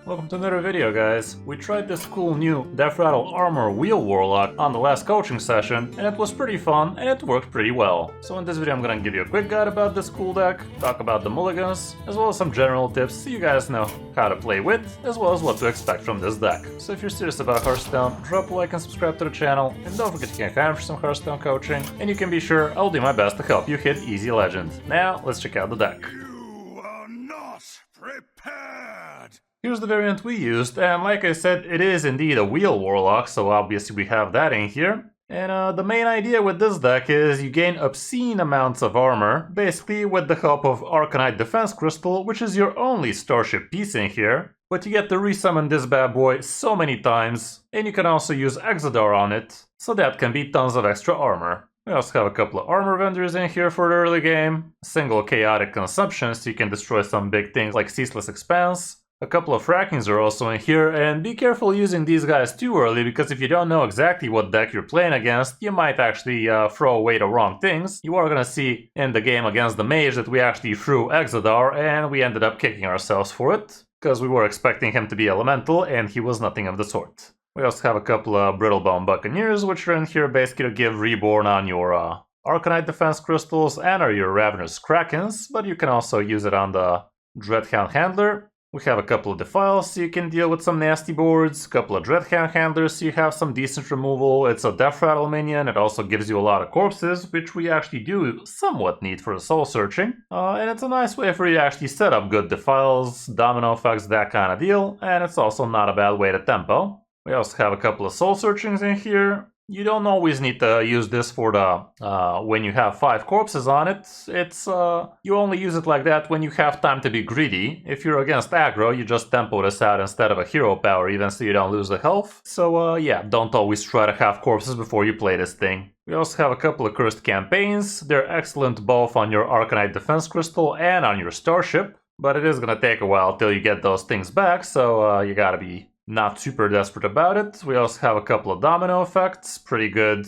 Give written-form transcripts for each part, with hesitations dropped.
Welcome to another video, guys. We tried this cool new Deathrattle Wheel Warlock on the last coaching session, and it was pretty fun, and it worked pretty well. So in this video I'm gonna give you a quick guide about this cool deck, talk about the mulligans, as well as some general tips so you guys know how to play with, as well as what to expect from this deck. So if you're serious about Hearthstone, drop a like and subscribe to the channel, and don't forget you can comment for some Hearthstone coaching, and you can be sure I'll do my best to help you hit easy legend. Now, let's check out the deck. You are not prepared! Here's the variant we used, and like I said, it is indeed a Wheel Warlock, so obviously we have that in here. And the main idea with this deck is you gain obscene amounts of armor, basically with the help of Arcanite Defense Crystal, which is your only starship piece in here. But you get to resummon this bad boy so many times, and you can also use Exodar on it, so that can be tons of extra armor. We also have a couple of armor vendors in here for the early game, a single chaotic consumption so you can destroy some big things like Ceaseless Expanse. A couple of Frackings are also in here, and be careful using these guys too early, because if you don't know exactly what deck you're playing against, you might actually throw away the wrong things. You are gonna see in the game against the mage that we actually threw Exodar, and we ended up kicking ourselves for it, because we were expecting him to be elemental, and he was nothing of the sort. We also have a couple of Brittlebone Buccaneers, which are in here basically to give reborn on your Arcanite Defense Crystals and are your Ravenous Krakens, but you can also use it on the Dreadhound Handler. We have a couple of Defiles so you can deal with some nasty boards, a couple of Dreadhound Handlers so you have some decent removal. It's a Deathrattle minion, it also gives you a lot of corpses, which we actually do somewhat need for the soul searching. And it's a nice way for you to actually set up good Defiles, domino effects, that kind of deal, and it's also not a bad way to tempo. We also have a couple of soul searchings in here. You don't always need to use this for the when you have 5 corpses on it. It's you only use it like that when you have time to be greedy. If you're against aggro, you just tempo this out instead of a hero power even so you don't lose the health. So yeah, don't always try to have corpses before you play this thing. We also have a couple of cursed campaigns. They're excellent both on your Arcanite Defense Crystal and on your Starship, but it is gonna take a while till you get those things back, so you gotta be not super desperate about it. We also have a couple of domino effects, pretty good,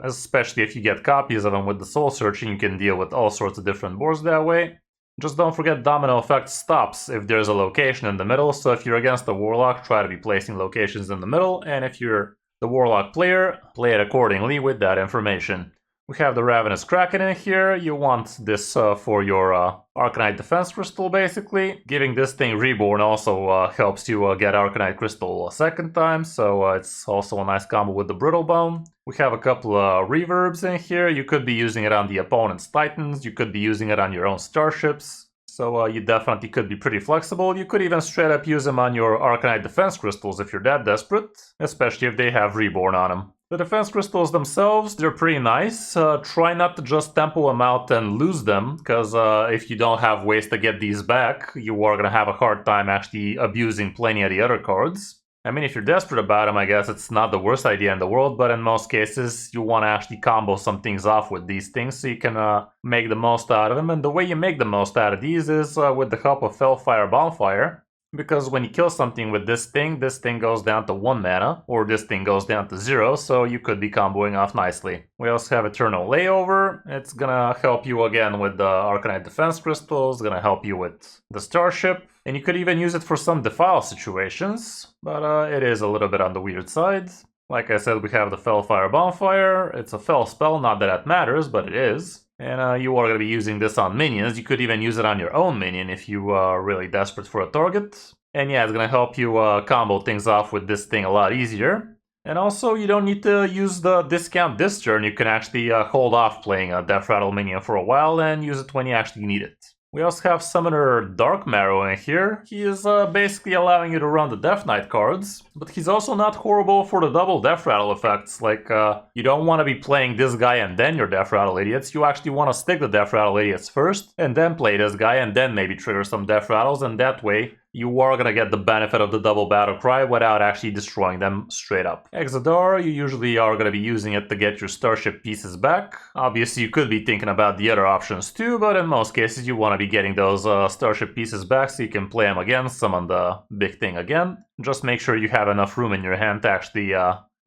especially if you get copies of them with the soul searching, you can deal with all sorts of different boards that way. Just don't forget domino effect stops if there's a location in the middle, so if you're against the Warlock, try to be placing locations in the middle, and if you're the Warlock player, play it accordingly with that information. We have the Ravenous Kraken in here. You want this for your Arcanite Defense Crystal, basically. Giving this thing Reborn also helps you get Arcanite Crystal a second time, so it's also a nice combo with the Brittlebone. We have a couple of Reverbs in here. You could be using it on the opponent's Titans, you could be using it on your own Starships, so you definitely could be pretty flexible. You could even straight up use them on your Arcanite Defense Crystals if you're that desperate, especially if they have Reborn on them. The defense crystals themselves, they're pretty nice. Try not to just tempo them out and lose them, because if you don't have ways to get these back, you are going to have a hard time actually abusing plenty of the other cards. I mean, if you're desperate about them, I guess it's not the worst idea in the world, but in most cases, you want to actually combo some things off with these things so you can make the most out of them. And the way you make the most out of these is with the help of Fellfire Bonfire. Because when you kill something with this thing goes down to 1 mana, or this thing goes down to 0, so you could be comboing off nicely. We also have Eternal Layover. It's gonna help you again with the Arcanite Defense Crystals, gonna help you with the Starship, and you could even use it for some Defile situations, but it is a little bit on the weird side. Like I said, we have the Fellfire Bonfire. It's a Fell spell, not that that matters, but it is. And you are going to be using this on minions. You could even use it on your own minion if you are really desperate for a target. And yeah, it's going to help you combo things off with this thing a lot easier. And also, you don't need to use the discount this turn. You can actually hold off playing a Deathrattle minion for a while and use it when you actually need it. We also have Summoner Dark Marrow in here. He is basically allowing you to run the Death Knight cards, but he's also not horrible for the double Deathrattle effects. Like, you don't want to be playing this guy and then your Deathrattle Idiots. You actually want to stick the Deathrattle Idiots first, and then play this guy, and then maybe trigger some Deathrattles, and that way you are gonna get the benefit of the double battle cry without actually destroying them straight up. Exodar, you usually are gonna be using it to get your starship pieces back. Obviously you could be thinking about the other options too, but in most cases you want to be getting those starship pieces back so you can play them again, summon the big thing again. Just make sure you have enough room in your hand to actually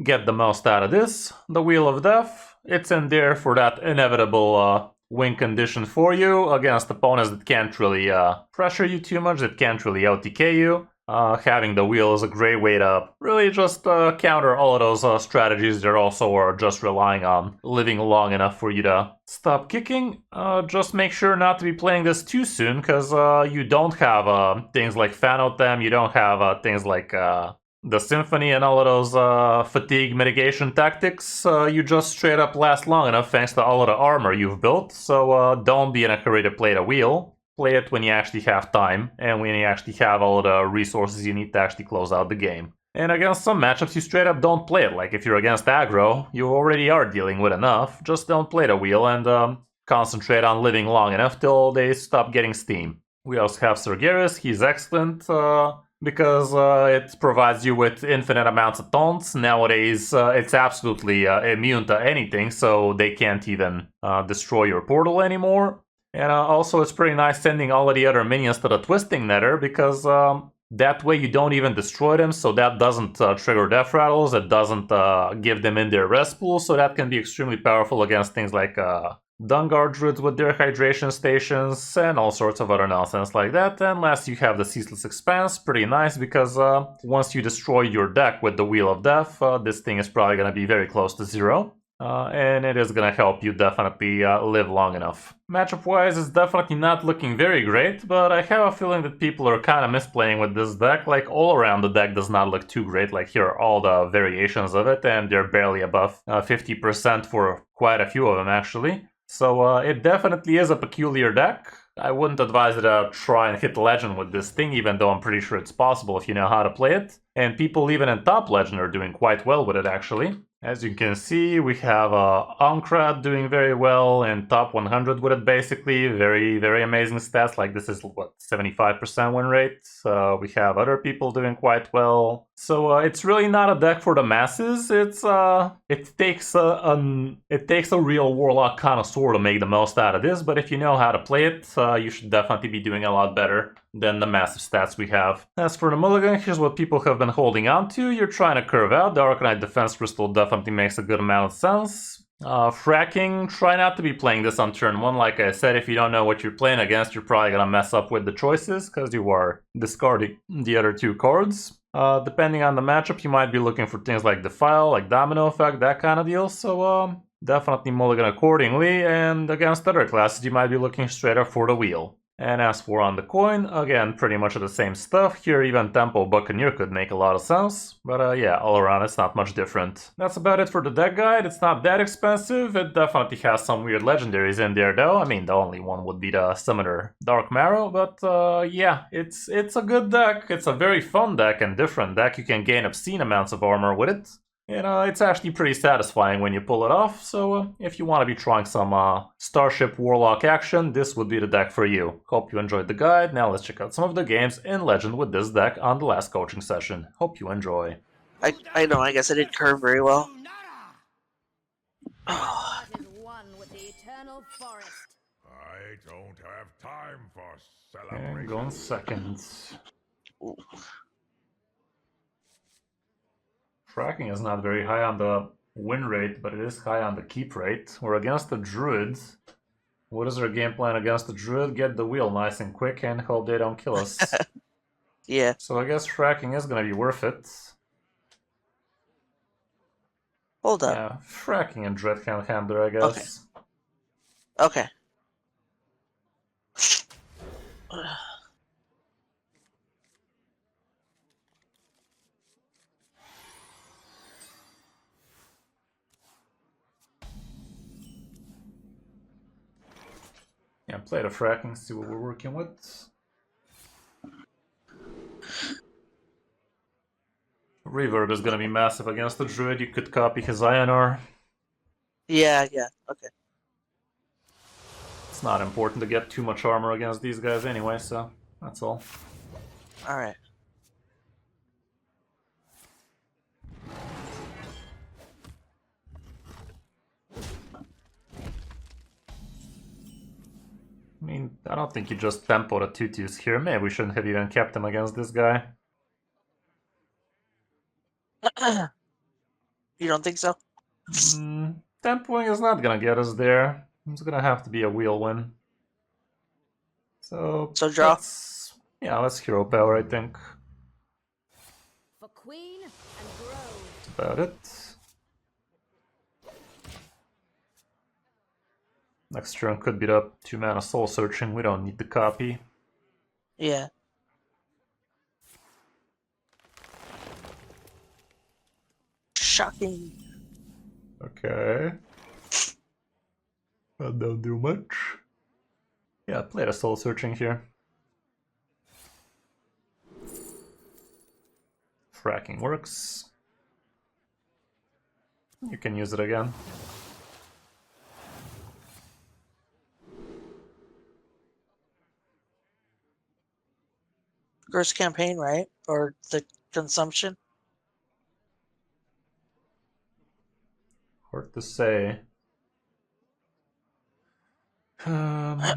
get the most out of this. The Wheel of Death, it's in there for that inevitable win condition for you against opponents that can't really pressure you too much, that can't really OTK you. having the wheel is a great way to really just counter all of those strategies that also are just relying on living long enough for you to stop kicking. Just make sure not to be playing this too soon, because you don't have things like Fan Out Them, you don't have things like the Symphony and all of those fatigue mitigation tactics. You just straight up last long enough thanks to all of the armor you've built, so don't be in a hurry to play the wheel. Play it when you actually have time, and when you actually have all the resources you need to actually close out the game. And against some matchups, you straight up don't play it. Like if you're against aggro, you already are dealing with enough. Just don't play the wheel and concentrate on living long enough till they stop getting steam. We also have Sergeris. He's excellent because it provides you with infinite amounts of taunts. Nowadays, it's absolutely immune to anything, so they can't even destroy your portal anymore. And also it's pretty nice sending all of the other minions to the Twisting Nether, because that way you don't even destroy them, so that doesn't trigger death rattles, it doesn't give them in their rest pool, so that can be extremely powerful against things like Dungar Druids with their hydration stations and all sorts of other nonsense like that. And last you have the Ceaseless Expanse, pretty nice because once you destroy your deck with the Wheel of Death, this thing is probably going to be very close to zero. And it is going to help you definitely live long enough. Matchup-wise, it's definitely not looking very great, but I have a feeling that people are kind of misplaying with this deck. Like, all around the deck does not look too great. Like, here are all the variations of it, and they're barely above 50% for quite a few of them, actually. So it definitely is a peculiar deck. I wouldn't advise you to try and hit Legend with this thing, even though I'm pretty sure it's possible if you know how to play it. And people even in top Legend are doing quite well with it, actually. As you can see, we have Ankrat doing very well in top 100 with it, basically. Very, very amazing stats. Like, this is, what, 75% win rate? We have other people doing quite well. So it's really not a deck for the masses. It takes a real Warlock connoisseur to make the most out of this, but if you know how to play it, you should definitely be doing a lot better than the massive stats we have. As for the Mulligan, here's what people have been holding on to. You're trying to curve out. The Arcanite Defense Crystal definitely makes a good amount of sense. Fracking, try not to be playing this on turn 1. Like I said, if you don't know what you're playing against, you're probably gonna mess up with the choices, because you are discarding the other two cards. Depending on the matchup, you might be looking for things like Defile, like Domino Effect, that kind of deal, so definitely mulligan accordingly, and against other classes, you might be looking straight up for the wheel. And as for on the coin, again, pretty much the same stuff. Here even Tempo Buccaneer could make a lot of sense, but yeah, all around it's not much different. That's about it for the deck guide. It's not that expensive. It definitely has some weird legendaries in there though. I mean, the only one would be the Summoner Dark Marrow, but yeah, it's a good deck. It's a very fun deck and different deck. You can gain obscene amounts of armor with it. And it's actually pretty satisfying when you pull it off, so if you want to be trying some Starship Warlock action, this would be the deck for you. Hope you enjoyed the guide. Now let's check out some of the games in Legend with this deck on the last coaching session. Hope you enjoy. I know, I guess I didn't curve very well. I don't have time for celebration. And going seconds. Ooh. Fracking is not very high on the win rate, but it is high on the keep rate. We're against the Druids. What is our game plan against the Druid? Get the wheel nice and quick and hope they don't kill us. Yeah. So I guess fracking is gonna be worth it. Hold up. Yeah, fracking and Dreadhound Handler, I guess. Okay. Yeah, play the fracking, see what we're working with. Reverb is gonna be massive against the Druid. You could copy his Ionar. Yeah, okay. It's not important to get too much armor against these guys anyway, so that's all. Alright. I mean, I don't think you just tempo the tutus here. Maybe we shouldn't have even kept him against this guy. You don't think so? Tempoing is not gonna get us there. It's gonna have to be a wheel win. So draw? Yeah, let's hero power, I think. queen and grow. That's about it. Next turn could beat up 2 mana soul searching. We don't need the copy. Yeah. Shocking. Okay. That don't do much. Yeah, play the soul searching here. Fracking works. You can use it again. First campaign, right? Or the consumption? Hard to say. I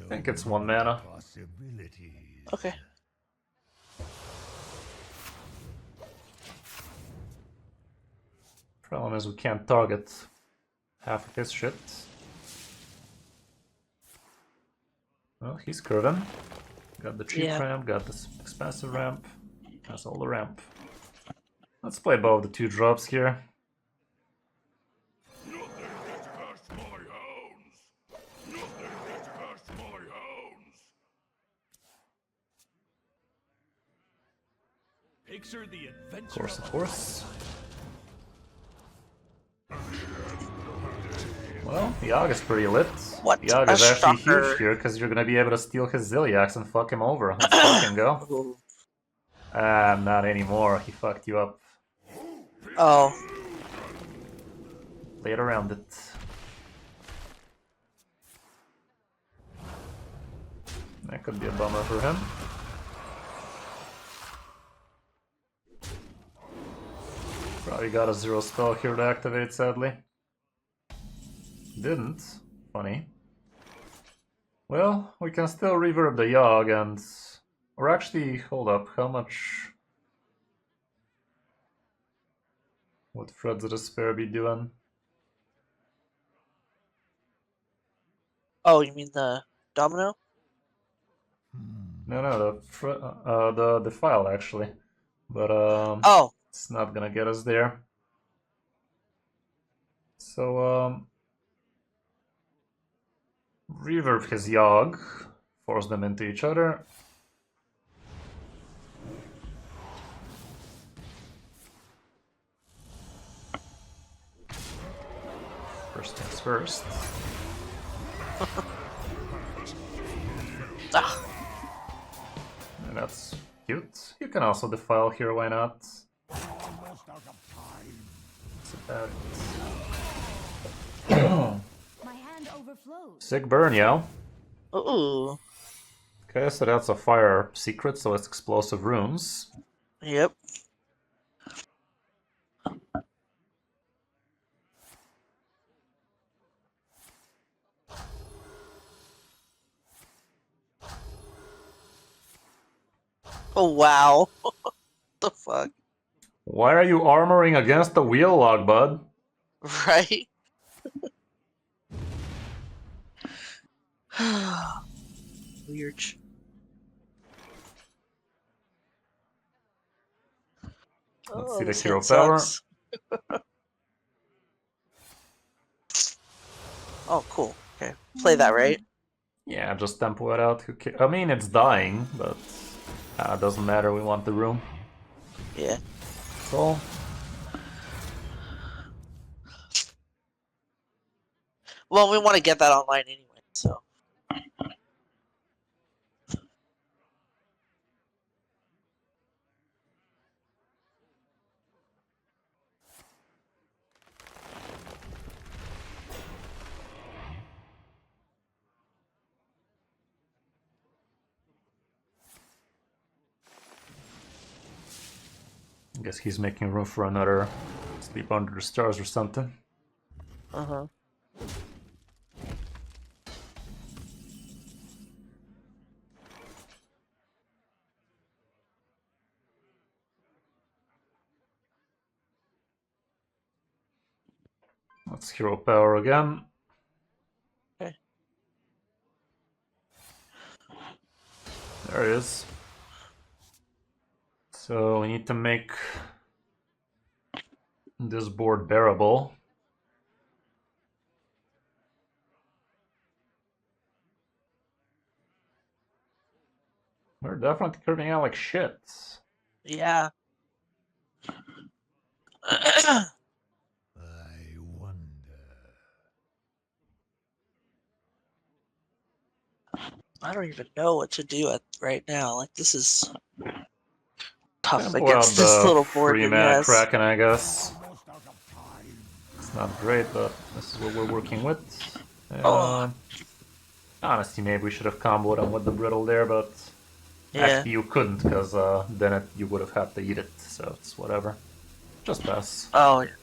think it's 1 mana. Okay. Problem is we can't target half of his shit. Well, he's curving. Got the cheap Yeah. ramp, got this expensive ramp. That's all the ramp. Let's play both the 2 drops here. Nothing gets past my hounds. Nothing gets past my hounds. Picture the adventure Of course. Well, Yogg is pretty lit. What Yogg a is actually shocker. huge here because you're gonna be able to steal his Zilliax and fuck him over. Let's fucking go. Ooh. Ah, not anymore. He fucked you up. Oh. Played around it. That could be a bummer for him. Probably got a 0 spell here to activate, sadly. Didn't. Funny. Well, we can still reverb the Yogg and... Or actually, hold up, how much... Would Threads of Despair be doing? Oh, you mean the domino? No, the file actually. But Oh. it's not gonna get us there. So reverb his Yogg, force them into each other. First things first. Ah. And that's cute. You can also defile here, why not? That's about it. My hand overflows. Sick burn, yo. Ooh. Okay, so that's a fire secret, so it's explosive runes. Yep. Oh, wow. What the fuck? Why are you armoring against the wheel log, bud? Right? Weird. Let's see the this hero hand power. sucks. Oh, cool. Okay. Play that, right? Yeah, just tempo it out. I mean, it's dying, but it doesn't matter. We want the room. Yeah. That's all. Well, we want to get that online anyway, so. I guess he's making room for another Sleep Under the Stars or something. Uh-huh. Let's hero power again. Okay. There it is. So we need to make this board bearable. We're definitely curving out like shit. Yeah. I wonder. I don't even know what to do right now. Like, this is tough Gonna pull out against this the little board free that he mana has. Kraken, I guess. Almost out of time. It's not great, but this is what we're working with. Oh. Honestly, maybe we should have comboed him with the brittle there, but Yeah. actually you couldn't, because then you would have had to eat it, so it's whatever. Just pass. Oh, yeah.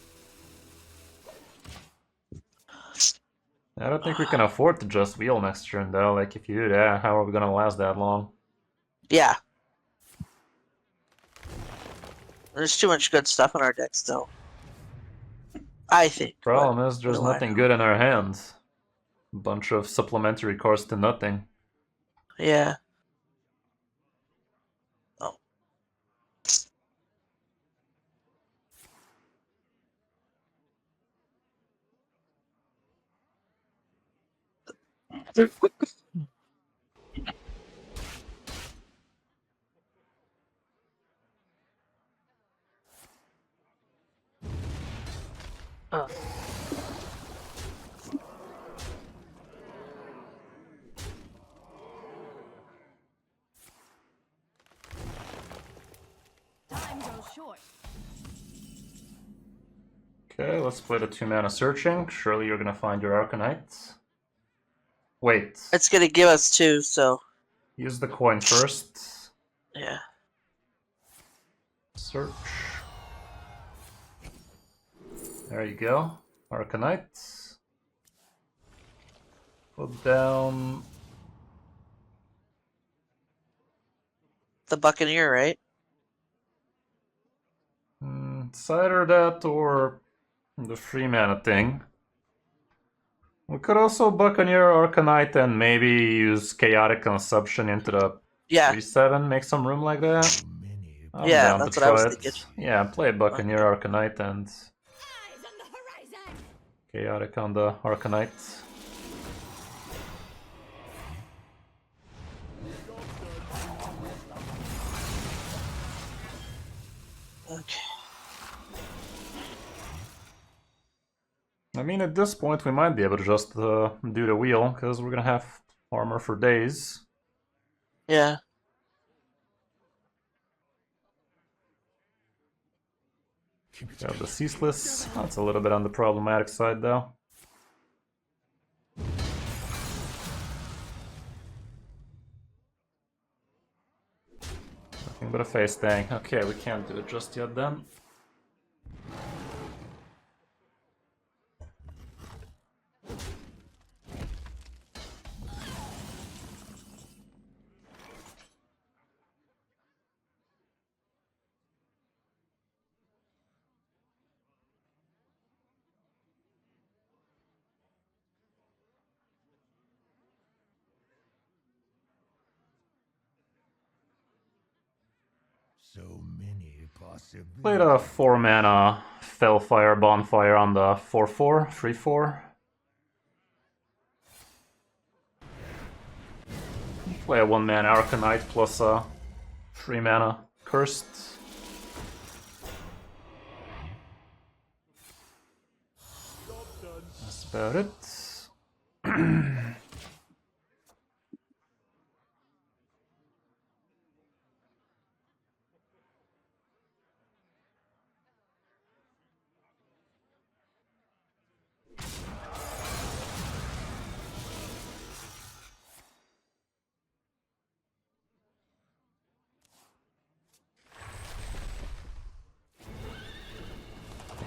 I don't think we can afford to just wheel next turn, though. Like, if you do that, how are we gonna last that long? Yeah. There's too much good stuff in our deck still. I think. Problem is, there's what do I nothing know? good in our hands. Bunch of supplementary cards to nothing. Yeah. Oh. Time goes short. Okay, let's play the 2-mana searching. Surely you're gonna find your Arcanite. Wait. It's gonna give us 2, so Use the coin first. yeah. Search. There you go. Arcanite. Put down... The Buccaneer, right? It's either that or the 3-mana thing. We could also Buccaneer Arcanite and maybe use Chaotic Consumption into the Yeah. 3/7, make some room like that. So many. I'm Yeah, down that's to what I was try it. thinking. Yeah, play Buccaneer Arcanite and Eyes on the horizon. Chaotic on the Arcanite. Okay. I mean, at this point, we might be able to just do the wheel, because we're gonna have armor for days. Yeah. Got the Ceaseless. That's a little bit on the problematic side, though. Nothing but a face tank. Okay, we can't do it just yet then. So many possibilities. Played a 4-mana Fellfire Bonfire on the 4/4, 3/4. Play a 1-mana Arcanite plus a 3-mana Cursed. That's about it.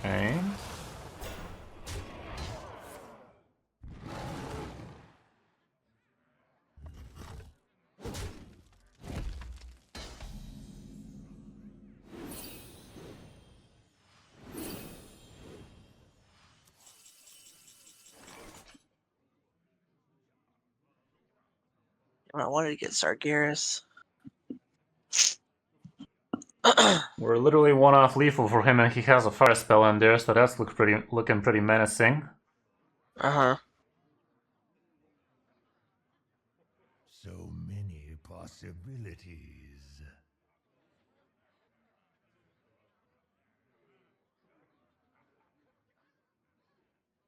Okay. I wanted to get Sargeras. We're literally one off lethal for him, and he has a fire spell in there, so that's looking pretty menacing. Uh-huh. So many possibilities.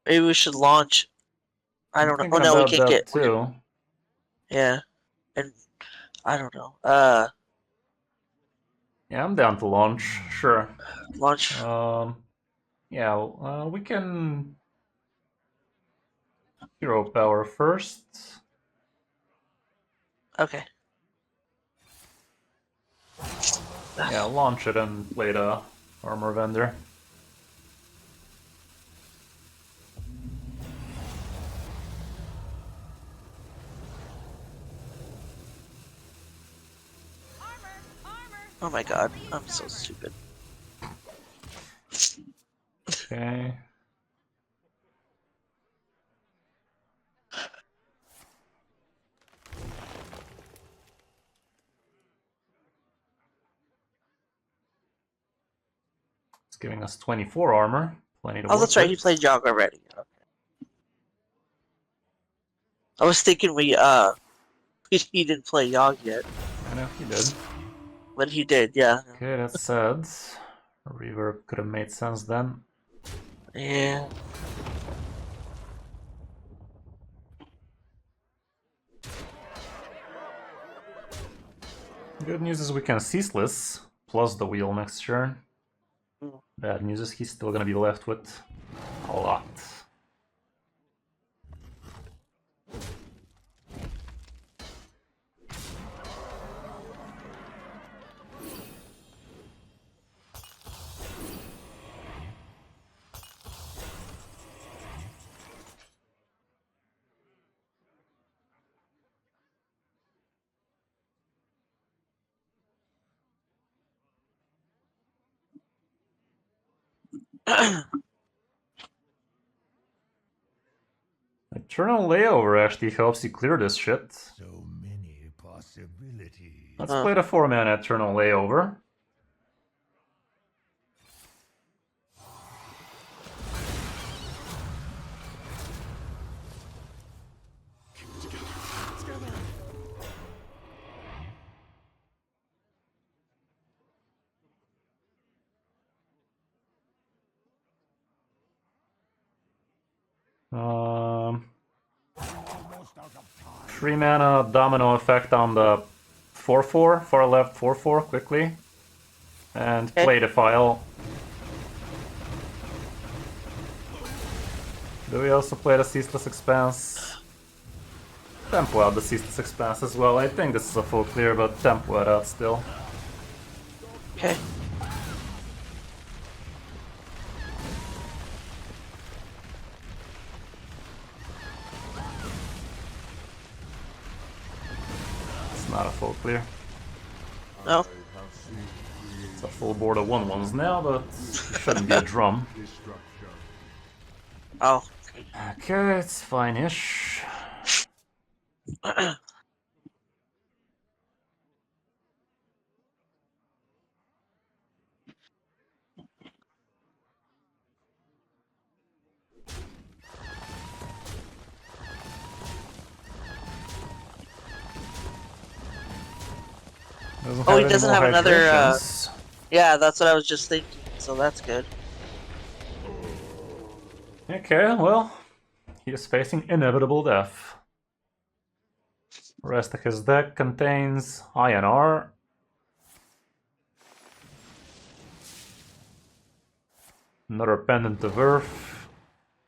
Maybe we should launch. I I'm don't know. thinking Oh no, we about can't that get. too. Yeah, and I don't know. Yeah, I'm down to launch. Sure. Launch. Yeah, we can hero power first. Okay. Yeah, launch it and play the armor vendor. Oh my god, I'm so stupid. Okay. It's giving us 24 armor. Plenty to Oh, work that's right. He with. played Jog already. Okay. I was thinking he didn't play Yogg yet, I know he did. but he did. Yeah. Okay, that's sad. Reverb could have made sense then. Yeah. Good news is we can ceaseless plus the wheel next turn. Mm. Bad news is he's still gonna be left with a lot. Eternal Layover actually helps you clear this shit. So many possibilities. Let's play the 4-mana Eternal Layover. Almost out of time. 3-mana domino effect on the 4-4, far left 4-4 quickly. And Okay. play the file. Do we also play the Ceaseless Expanse? Tempo out the Ceaseless Expanse as well. I think this is a full clear, but tempo it out still. Okay. It's not a full clear. No. It's a full board of 1/1s now, but it shouldn't be a drum. Oh. Okay, it's fine-ish. Oh, he doesn't have another. Hydrations. Yeah, that's what I was just thinking. So that's good. Okay, well, he is facing inevitable death. The rest of his deck contains INR. Another Pendant of Earth.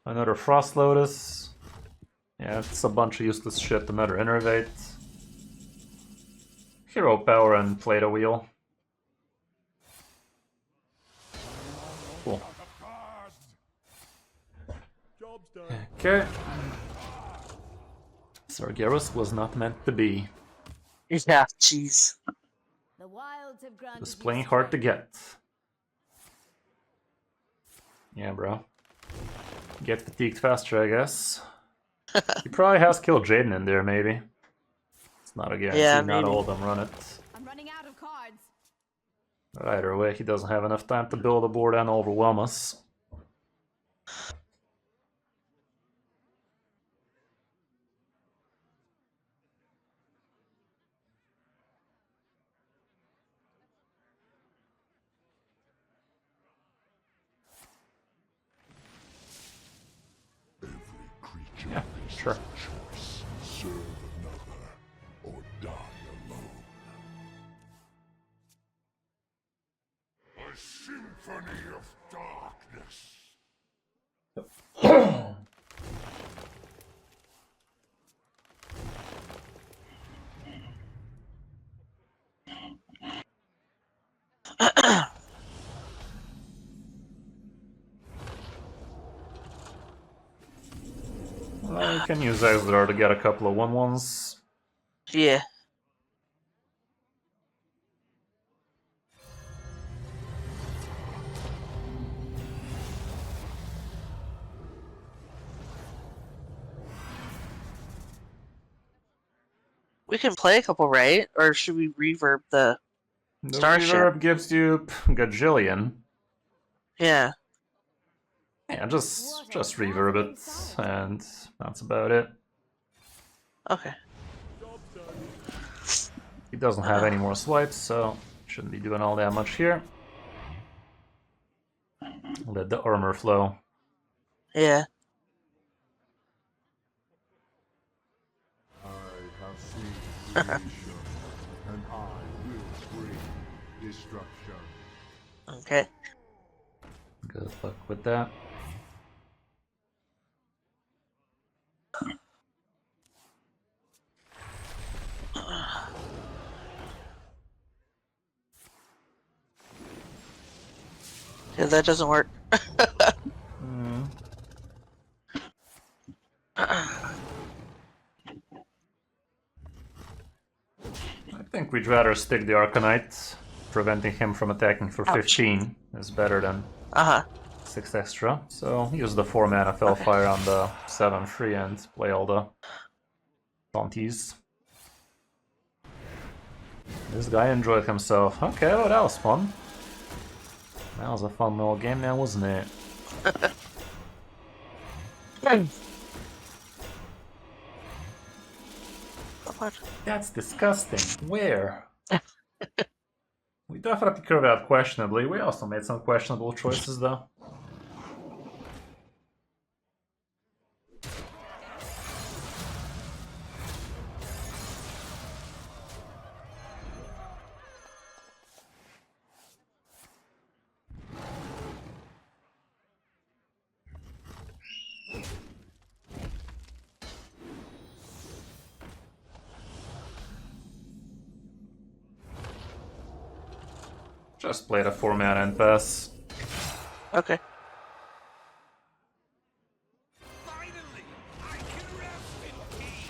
Another Frost Lotus. Yeah, it's a bunch of useless shit. Another Innervate. Hero Power and Play the Wheel. Cool. Job's done. Okay. Sargeras was not meant to be. Yeah. Jeez. The wilds have granted It was you playing hard to strength. get. Yeah, bro. Get fatigued faster, I guess. He probably has killed Jaden in there, maybe. It's not a guarantee, Yeah, not maybe. all of them run it. I'm running out of cards. But either way, he doesn't have enough time to build a board and overwhelm us. Yeah, sure. Choice. Serve another or die alone. A symphony of darkness. Well, we can use Exeter to get a couple of 1/1s. Yeah. We can play a couple, right? Or should we reverb the The Starship? reverb gives you gajillion. Yeah. Yeah, just reverb it, and that's about it. Okay. He doesn't have any more swipes, so shouldn't be doing all that much here. Let the armor flow. Yeah. I have seen creation, and I will bring destruction. Okay. Good luck with that. Yeah, that doesn't work. I think we'd rather stick the Arcanite. Preventing him from attacking for 15 is better than Uh-huh. 6 extra. So use the 4 mana Fellfire on the 7 free and play all the taunties. This guy enjoyed himself. Okay, well that was fun. That was a fun little game now, wasn't it? That's disgusting. Where? We definitely curved out questionably. We also made some questionable choices though. Just played a 4 mana and pass. Okay. Finally, I can rest in peace.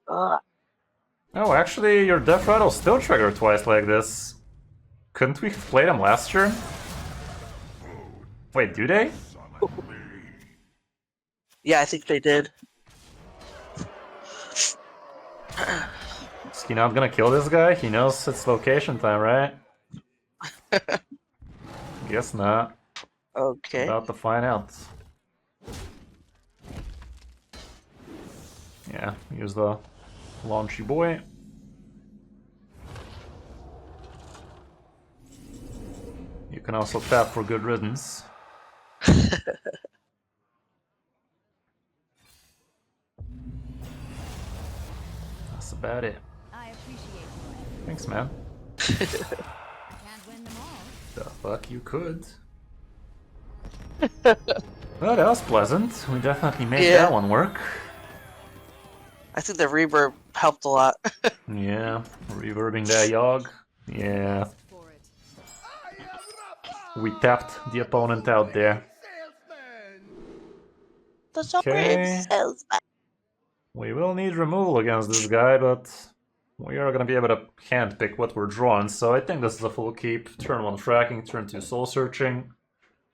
Oh, actually, your Deathrattle still triggered twice like this. Couldn't we have played them last turn? Wait, do they? Yeah, I think they did. Is he not gonna kill this guy? He knows it's location time, right? Guess not. Okay. About to find out. Yeah, use the launchy boy. You can also tap for good riddance. That's about it. I appreciate you. Thanks, man. Can't win them all. The fuck you could. Well, that was pleasant. We definitely made Yeah. that one work. I think the reverb helped a lot. Yeah, reverbing that Yogg. Yeah, For it. we tapped the opponent out there. The Okay. salesman. We will need removal against this guy, but we are gonna be able to handpick what we're drawing, so I think this is a full keep. Turn 1 tracking, turn 2 soul searching.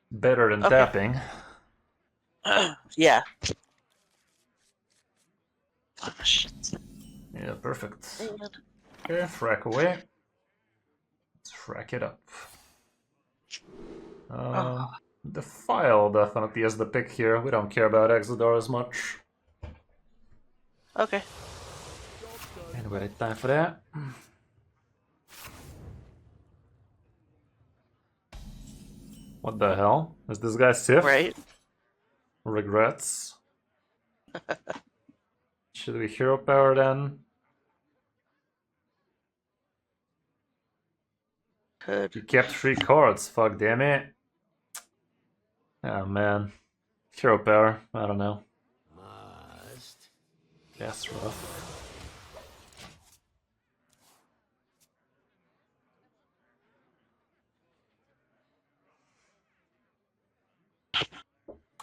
Better than Okay. tapping. Yeah. Oh, shit. Yeah, Yeah, perfect. Man. Okay, frack away. Let's frack it up. Oh. The file definitely is the pick here. We don't care about Exodar as much. Okay. Anyway, time for that. What the hell? Is this guy Sif? Right. Regrets. Should we hero power then? Good. You kept 3 cards, fuck damn it. Oh man. Hero power, I don't know. Must. That's rough.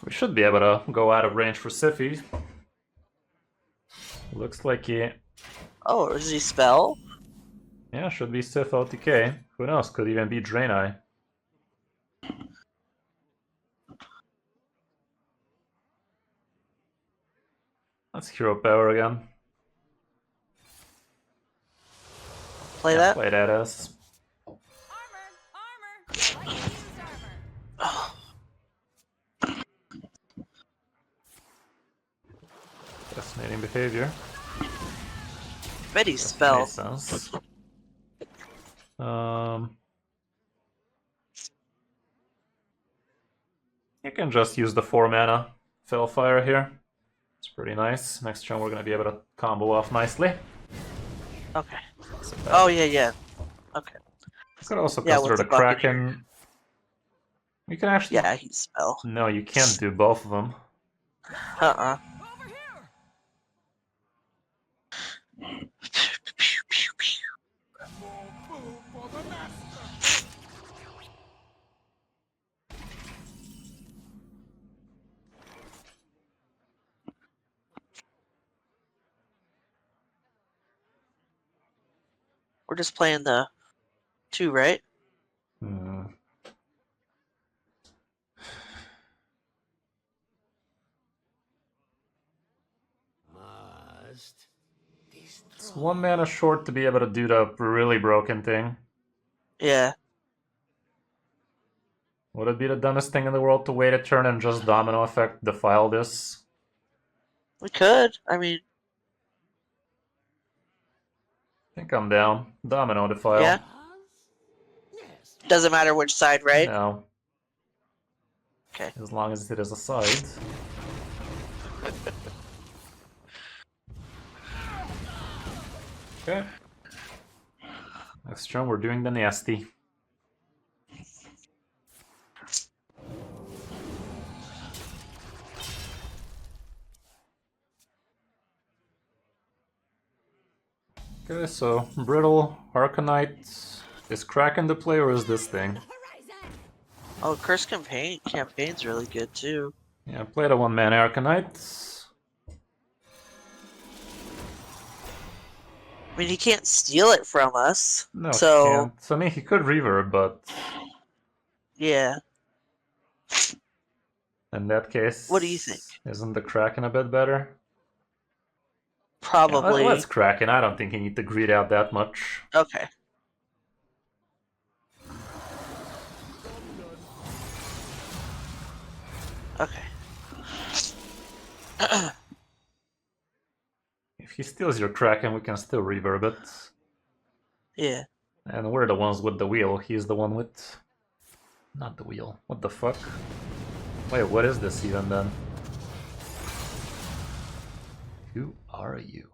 We should be able to go out of range for Siffy. Looks like he... Oh, is he spell? Yeah, should be Sif OTK. Who knows, could even be Draenei. Let's hero power again. Play Yeah, that? play that as. Armor! Armor! I used armor. Oh, Fascinating behavior. bet he spell. Makes sense. You can just use the 4 mana Fellfire here. It's pretty nice. Next turn we're gonna be able to combo off nicely. Okay. So Oh, yeah, yeah. Okay. could also Yeah, consider with the the bucket Kraken. You can actually... Yeah, he spell. No, you can't do both of them. Uh-uh. Over here! More food for the master. We're just playing the 2, right? Hmm. Must. It's 1 mana short to be able to do the really broken thing. Yeah. Would it be the dumbest thing in the world to wait a turn and just domino effect defile this? We could. I mean, I think I'm down. Domino defile. yeah. Yes. Doesn't matter which side, right? No. Okay. As long as it is a side. Okay. Next turn we're doing the nasty. Okay, so Brittle, Arcanite. Is Kraken the play or is this thing? Horizon! Oh, Kris campaign's really good, too. Yeah, play the 1 mana Arcanite. I mean, he can't steal it from us. No, so, he can't. I mean, he could reverb, but yeah. in that case... What do you think? Isn't the Kraken a bit better? Probably. Yeah, let's Kraken. I don't think you need to greed out that much. Okay. Okay. If he steals your Kraken, we can still reverb it. Yeah. And we're the ones with the wheel. He's the one with... Not the wheel. What the fuck? Wait, what is this even then? Who are you?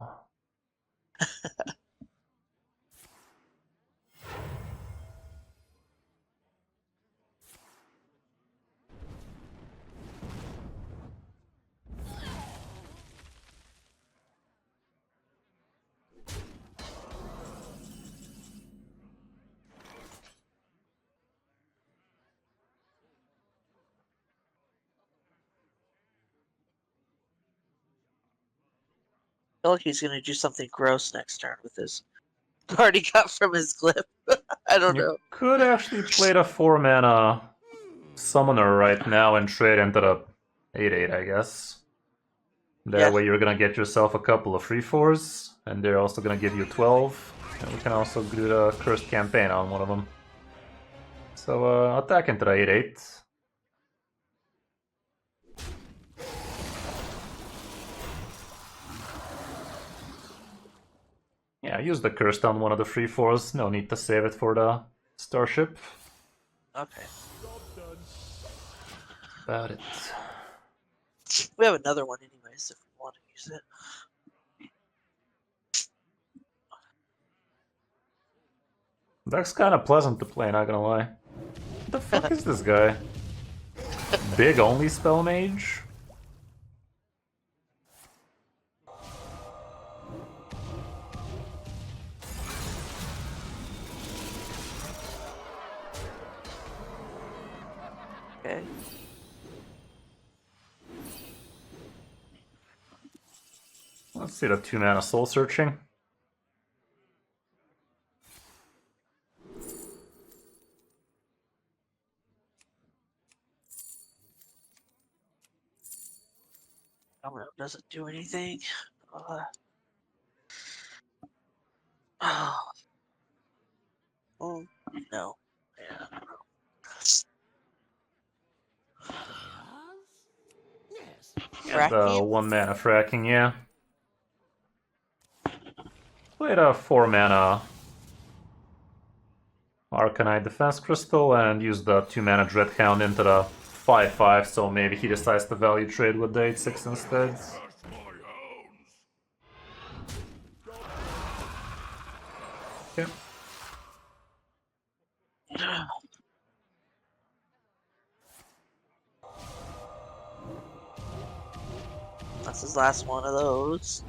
I feel like he's gonna do something gross next turn with his card he got from his glyph. I don't You know. could actually play the 4 mana Summoner right now and trade into the 8/8, I guess. That Yeah. way you're gonna get yourself a couple of free 4s, and they're also gonna give you 12. And we can also do the cursed campaign on one of them. So attack into the 8/8. Yeah, use the cursed on one of the free 4s. No need to save it for the starship. Okay. About it. We have another one anyways if we want to use it. That's kind of pleasant to play, not gonna lie. What the fuck is this guy? Big only spell mage? Okay. Let's see the 2-mana soul searching. Oh, it doesn't do anything. Oh. Oh, no. Yeah. Yes. Yeah, the Fracking? 1-mana fracking, yeah. Played a 4-mana Arcanite Defense Crystal and used the 2-mana Dreadhound into the 5/5, so maybe he decides to value trade with the 8/6 instead. Curse my hounds. Okay. That's his last one of those.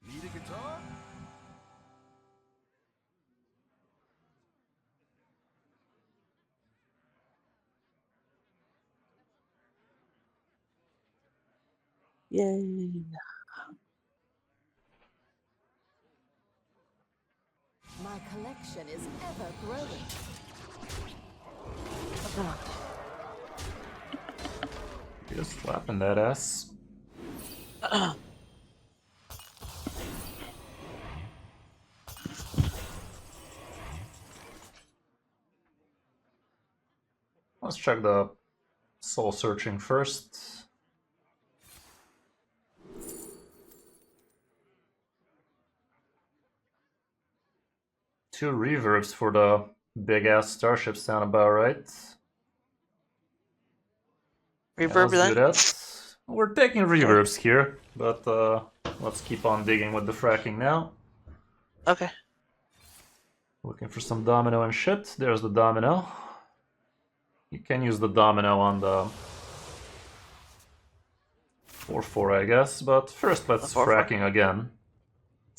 Need a guitar? Yay. My collection is ever growing. Just slapping that ass. Let's check the soul searching first. Two reverbs for the big ass starship sound about right. Yeah, Reverb let's do then? that. We're taking reverbs here, but let's keep on digging with the fracking now. Okay. Looking for some domino and shit. There's the domino. You can use the domino on the 4/4, I guess, but first let's 4/4? fracking again.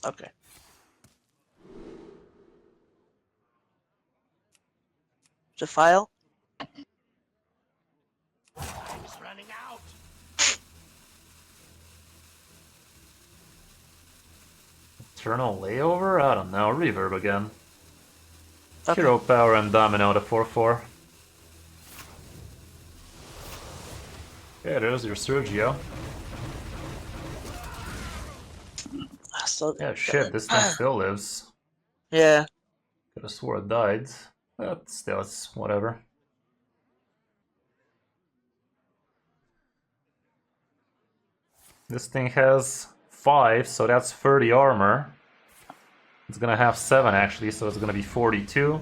Okay. To file? Time's running out. Eternal layover? I don't know. Reverb again. Okay. Hero power and domino to 4/4. Okay, there's your Sergio. So, Yeah, shit, this thing still lives. yeah. Could've swore it died. But still, it's whatever. This thing has 5, so that's 30 armor. It's gonna have 7 actually, so it's gonna be 42.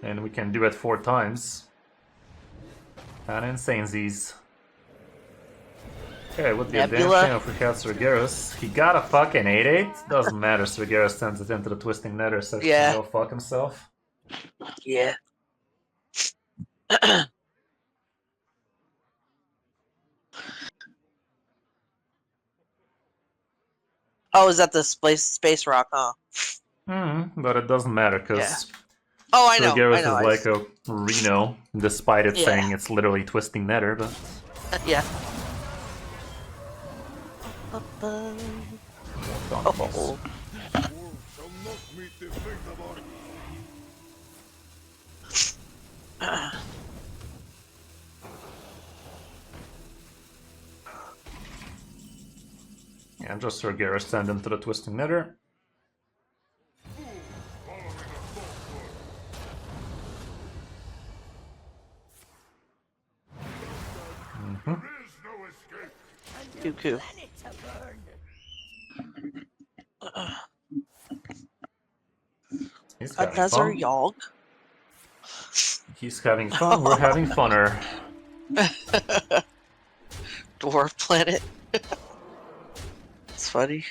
And we can do it 4 times. Kinda insanesies. Okay, with the Nebula. advantage if we had Sergeris. He got a fucking 8/8? Doesn't matter, Sergeris sends it into the Twisting Nether, so he Yeah. can go fuck himself. Yeah. Oh, is that the space rock, huh? But it doesn't matter, because Oh, I know. Sergeris I know. is like a Reno, despite it Yeah. saying it's literally Twisting Nether, but... Yeah. Donkeys. Oh. Wolves shall not meet the fate of our And just Sir Garrus send into the Twisting Nether. There is no escape. Cuckoo. He's having Another fun. Yogg. He's having fun, we're having funner. Dwarf planet. It's funny.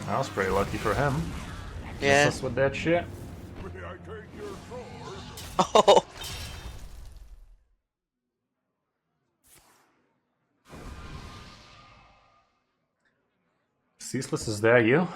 That was pretty lucky for him. Yeah. Miss us with that shit. May I take your sword? Oh. Ceaseless, is that you?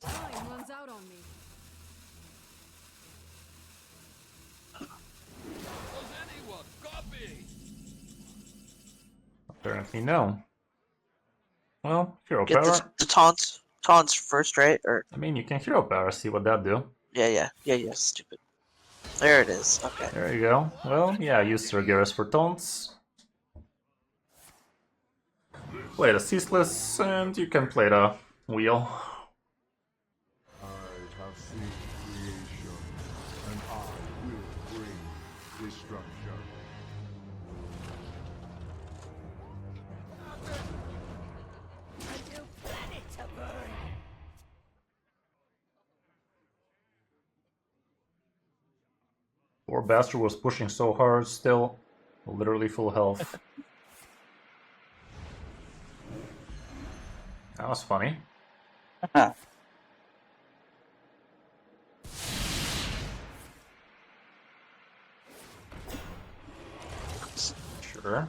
Time runs out on me. Does anyone copy? Apparently no. Well, hero Get power. the taunts first, right? Or I mean, you can hero power, see what that do. yeah. Stupid. There it is. Okay. There you go. Well, yeah, use Sir Garrus for taunts. Play the Ceaseless, and you can play the Wheel. I have seen creation, and I will bring destruction. A new planet to burn. Poor bastard was pushing so hard, still literally full health. That was funny. Sure.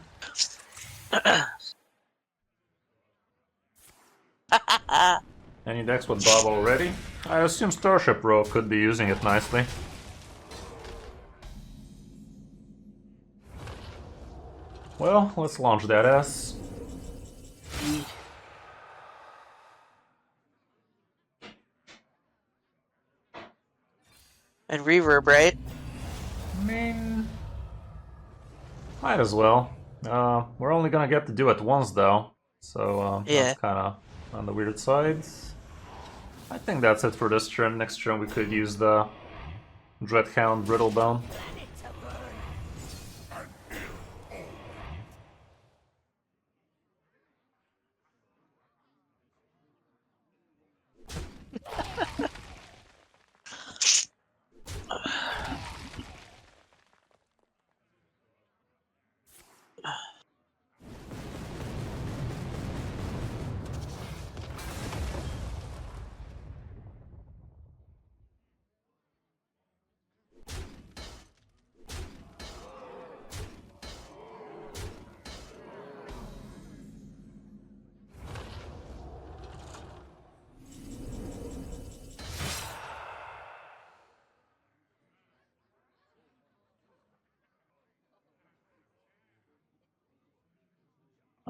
Any decks with Bob already? I assume Starship Row could be using it nicely. Well, let's launch that ass. And reverb, right? I mean, might as well. We're only gonna get to do it once though, so Yeah. that's kind of on the weird side. I think that's it for this turn. Next turn we could use the Dreadhound Brittlebone.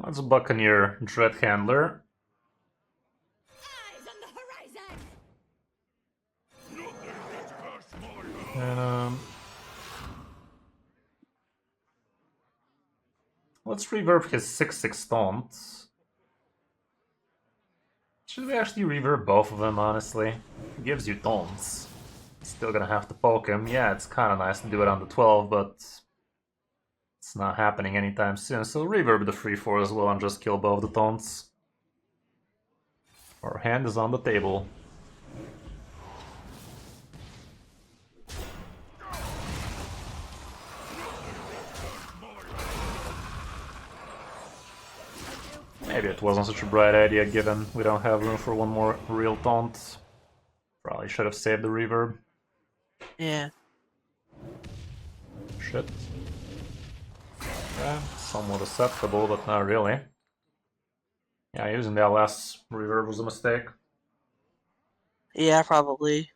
Let's Buccaneer Dreadhandler. Eyes on the horizon. Nothing gets past my house. And let's reverb his 6/6 taunt. Should we actually reverb both of them, honestly? It gives you taunts. Still gonna have to poke him. Yeah, it's kinda nice to do it on the 12, but it's not happening anytime soon, so reverb the 3/4 as well and just kill both the taunts. Our hand is on the table. Maybe it wasn't such a bright idea given we don't have room for one more real taunt. Probably should have saved the reverb. Yeah. Shit. Yeah, somewhat acceptable, but not really. Yeah, using that last reverb was a mistake. Yeah, probably.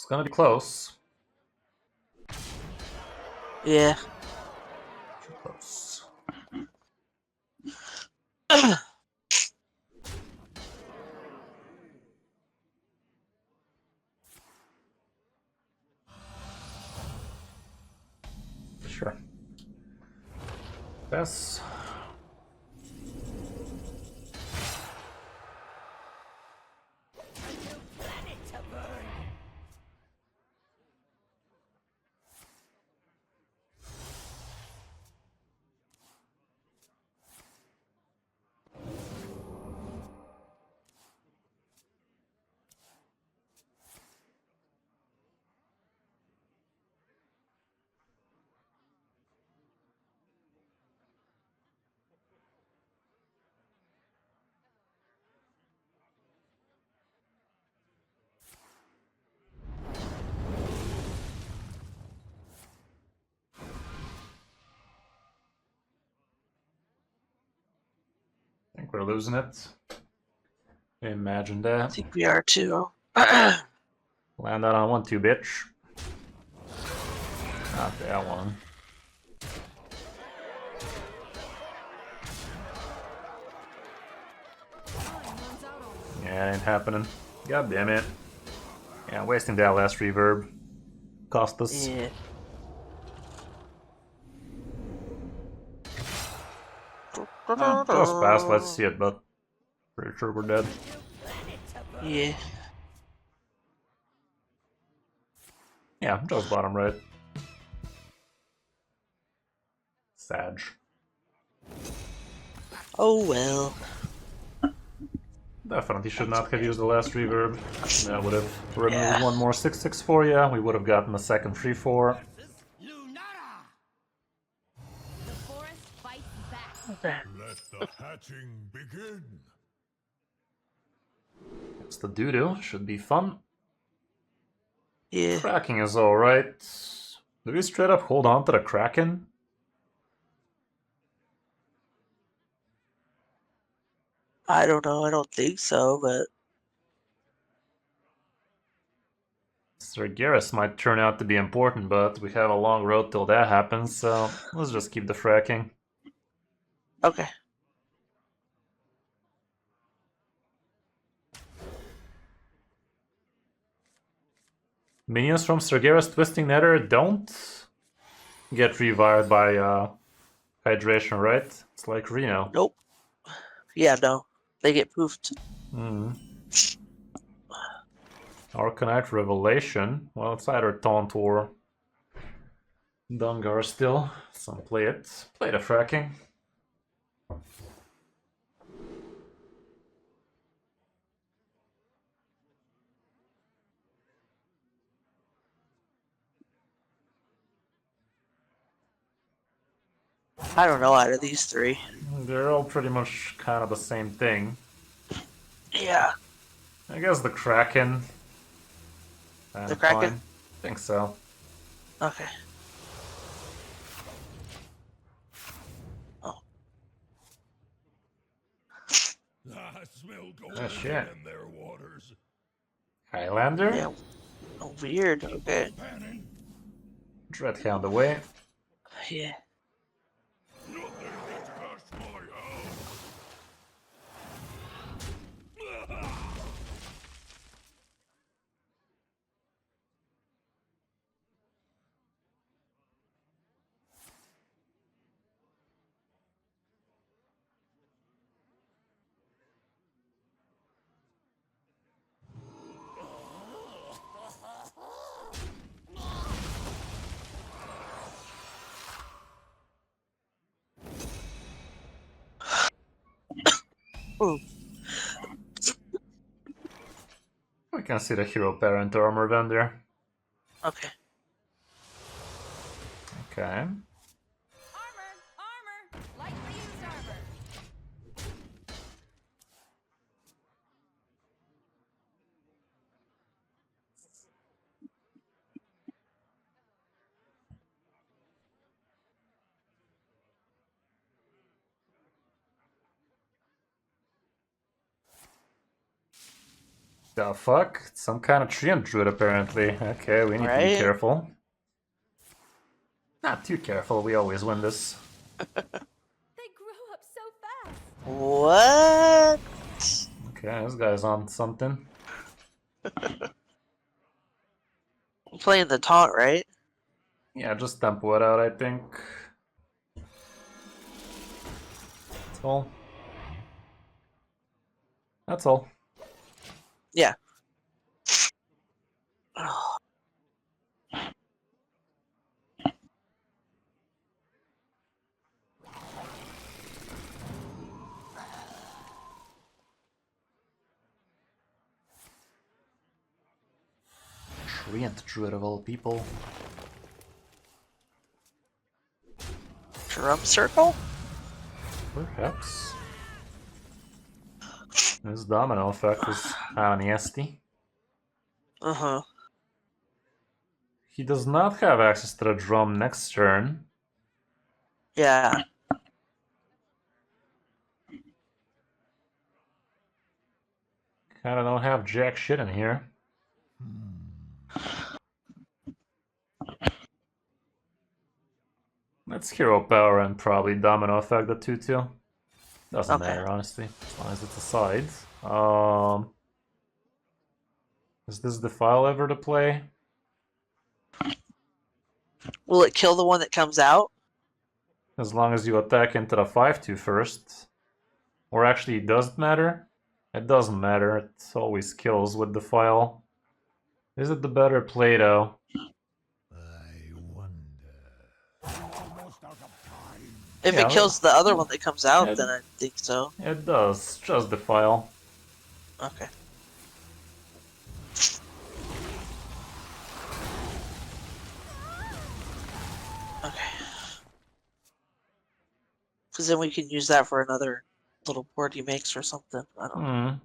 It's gonna be close. Yeah. Too close. Sure. Pass. I think we're losing it. Imagine I that. think we are too. Land that on 1-2, bitch. Not that one. Yeah, it ain't happening. God damn it. Yeah, wasting that last reverb. Cost us. Yeah. Just fast, let's see it, but pretty sure we're dead. Yeah. Yeah, just bottom right. Sag. Oh well. Definitely should not have used the last reverb. That would have removed Yeah. one more 6/6 for you. We would have gotten a second 3/4. Lunara! The forest fights back. Okay. Let the hatching begin. It's the doo-doo. Should be fun. Yeah. Cracking is alright. Do we straight up hold on to the Kraken? I don't know. I don't think so, but Sargeras might turn out to be important, but we have a long road till that happens, so let's just keep the fracking. okay. Minions from Sargeras Twisting Nether don't get revived by hydration, right? It's like Reno. Nope. Yeah, no. They get poofed. Hmm. Arcanite Revelation. Well, it's either Taunt or Dungar still. So play it. Play the fracking. I don't know out of these three. They're all pretty much kind of the same thing. Yeah. I guess the Kraken. The Kraken? Fine. Think so. Okay. Oh. I smell gold Oh, shit. in their waters. Highlander. Yeah. Oh, weird. Okay. Panning. Dreadhound away. Yeah. Nothing gets past my house. Ooh. We can see the hero parent armor vendor. Okay. Okay. Armor! Armor! Lightly used armor. The fuck? Some kind of treant druid apparently. Okay, we need to be Right? careful. Not too careful, we always win this. They grow up so fast. What? Okay, this guy's on something. I'm playing the taunt, right? Yeah, just tempo it out, I think. That's all. That's all. Yeah. Treant druid of all people. Drum circle? Perhaps. This domino effect is nasty. Uh-huh. He does not have access to the drum next turn. Yeah. Kinda don't have jack shit in here. Let's hero power and probably domino effect the 2-2. Doesn't Okay. matter, honestly, as long as it's a side. Is this defile ever to play? Will it kill the one that comes out? As long as you attack into the 5-2 first. Or actually, does it matter? It doesn't matter, it always kills with defile. Is it the better play though? I wonder. Almost out of time. If Yeah, it kills the other one that comes out, yeah. then I think so. It does, just defile. Okay. Okay. Because then we can use that for another little board he makes or something. I don't know.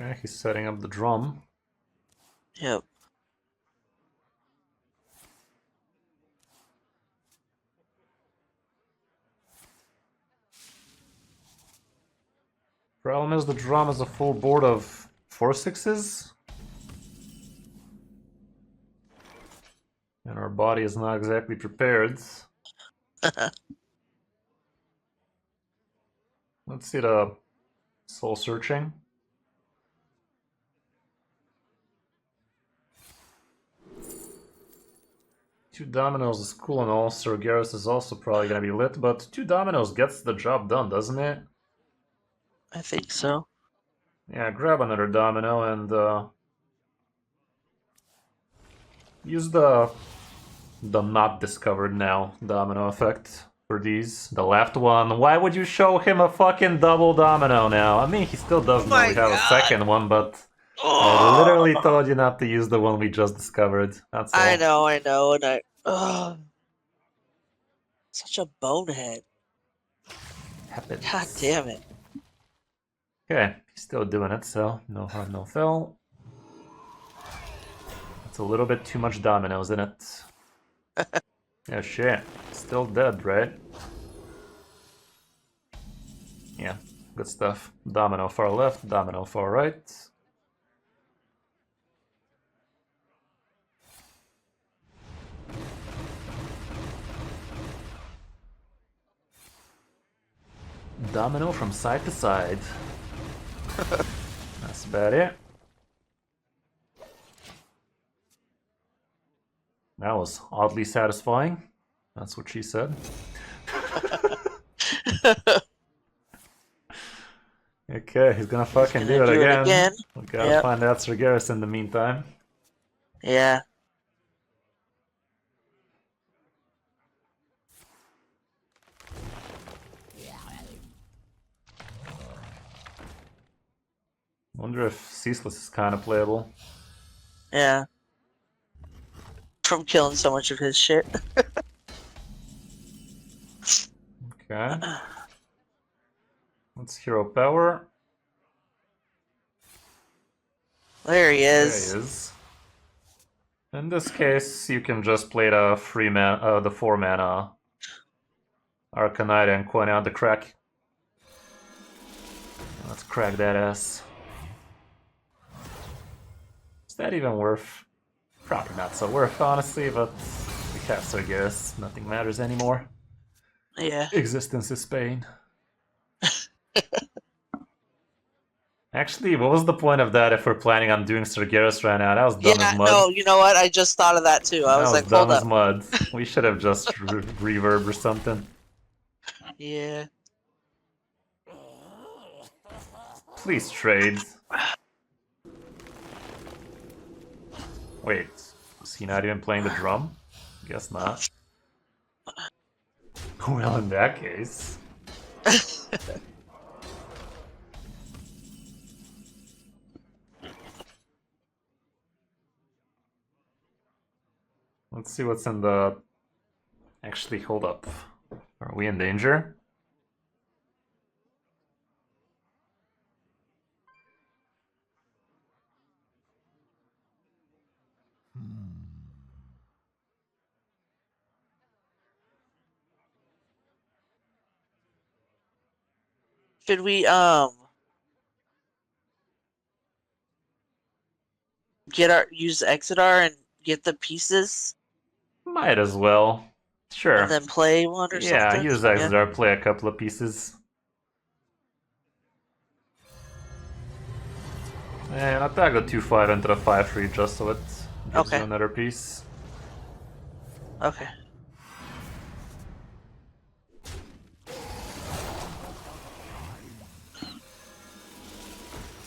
Okay, he's setting up the drum. Yep. Problem is the drum is a full board of 4/6s. And our body is not exactly prepared. Let's see the soul searching. Two dominoes is cool and all. Sargeras is also probably gonna be lit, but two dominoes gets the job done, doesn't it? I think so. Yeah, grab another domino and use the not discovered now domino effect for these. The left one. Why would you show him a fucking double domino now? I mean, he still doesn't my really have a God. second one, but I literally told you not to use the one we just discovered. That's all. I know, and I. Ugh. Such a bonehead. Happens. God damn it. Okay, he's still doing it, so no harm, no foul. That's a little bit too much dominoes in it. Yeah, shit. Still dead, right? Yeah, good stuff. Domino far left, domino far right. Domino from side to side. That's about it. That was oddly satisfying. That's what she said. Okay, he's gonna fucking do it again. We gotta find out Sargeras in the meantime. Yeah. Wonder if Ceaseless is kind of playable. Yeah. From killing so much of his shit. Okay. Let's hero power. There he There he is. is. In this case, you can just play the 4-mana Arcanite and coin out the crack. Let's crack that ass. Is that even worth? Probably not so worth, honestly, but we have Sargeras. Nothing matters anymore. Yeah. Existence is pain. Actually, what was the point of that if we're planning on doing Sargeras right now? That was dumb as mud. No, you know what? I just thought of that too. I was like, dumb hold as up. mud. We should have just reverb or something. Yeah. Please trade. Wait, is he not even playing the drum? Guess not. Well, in that case. Let's see what's in the... Actually, hold up. Are we in danger? Should we use Exodar and get the pieces Might as well. Sure. and then play one or Yeah, something? use Exodar, play a couple of pieces. And attack the 2/5 into the 5/3 just so it gives you another piece. Okay.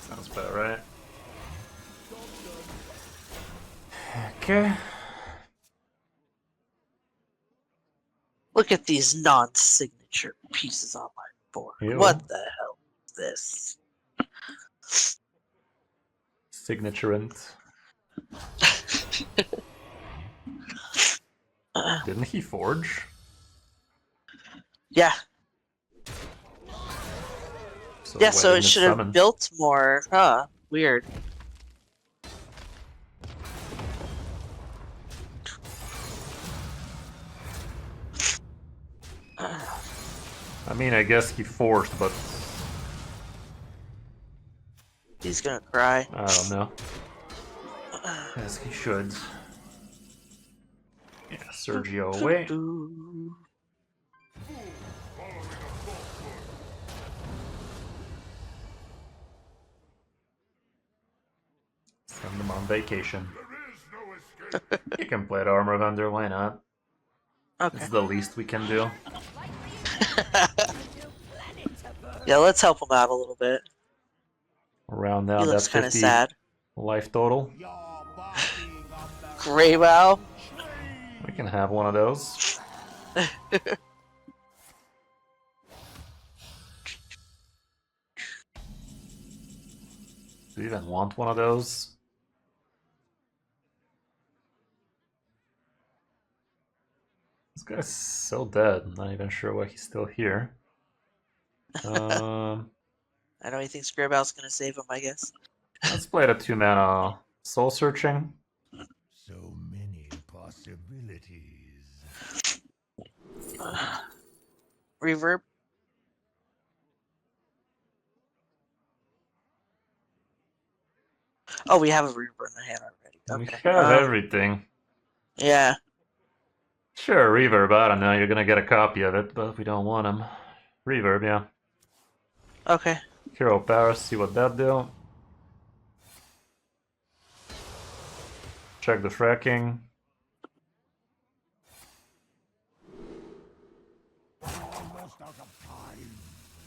Sounds about right. Okay. Look at these non-signature pieces on my board. Ew. What the hell is this? Signaturant. Didn't he forge? Yeah. So Yeah, why so it didn't should have summon? built more. Huh. Weird. I mean, I guess he forged, but He's gonna cry. I don't know. As he should. Yeah, Sergio away. Send him on vacation. There is no escape. You can play the Armor Vendor, why not? Okay. It's the least we can do. Yeah, let's help him out a little bit. Round He down that looks kind of 50 sad. life total. Gray Bow. We can have one of those. Do you even want one of those? This guy's so dead. I'm not even sure why he's still here. I know he thinks Gray Bow's gonna save him, I guess. Let's play the 2-mana Soul Searching. So many possibilities. Reverb. Oh, we have a reverb in the hand already. We Okay. have everything. Yeah. Sure, Reverb, I don't know, you're gonna get a copy of it, but we don't want him. Reverb, yeah. Okay. Hero Power, see what that do. Check the fracking.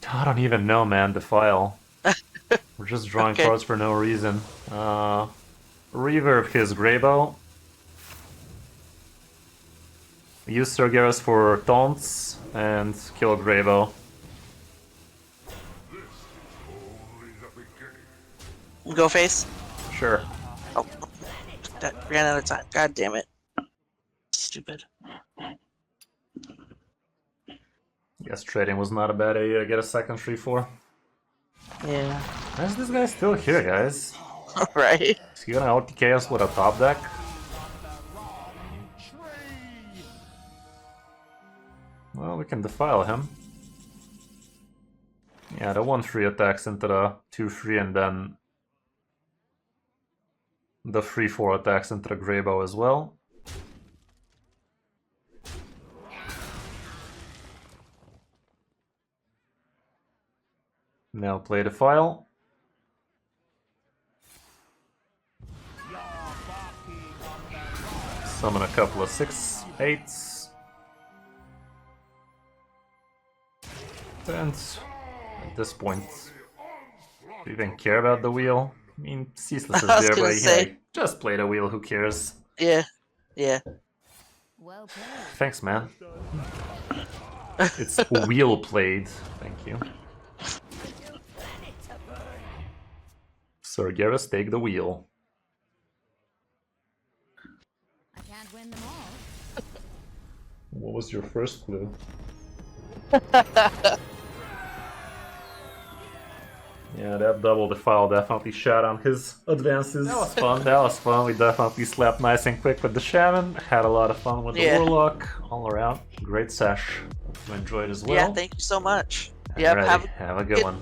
I don't even know, man, Defile. We're just drawing Okay. cards for no reason. Reverb his Greybow. Use Sargeras for taunts and kill Greybow. Only the beginning. Go face. Sure. Oh, that ran out of time. God damn it. Stupid. Guess trading was not a bad idea to get a second 3/4. Yeah. Why is this guy still here, guys? Right. Is he gonna OTK us with a top deck? Well, we can defile him. Yeah, the 1/3 attacks into the 2/3 and then the 3/4 attacks into the Greybow as well. Now play the file. Summon a couple of 6/8s. And at this point, do you even care about the wheel? I mean, Ceaseless is I was there, gonna but say. hey, just play the wheel, who cares? Yeah. Yeah. Well played. Thanks, man. It's wheel played. Thank you. Sir Garrus, take the wheel. I can't win them all. What was your first clue? Yeah, that double defile definitely shot on his advances. That was fun, that was fun. We definitely slept nice and quick with the Shaman. Had a lot of fun with the Yeah. Warlock. All around, great sesh. Hope you enjoyed as well. Yeah, thank you so much. Yep, Alrighty, have a good good- one.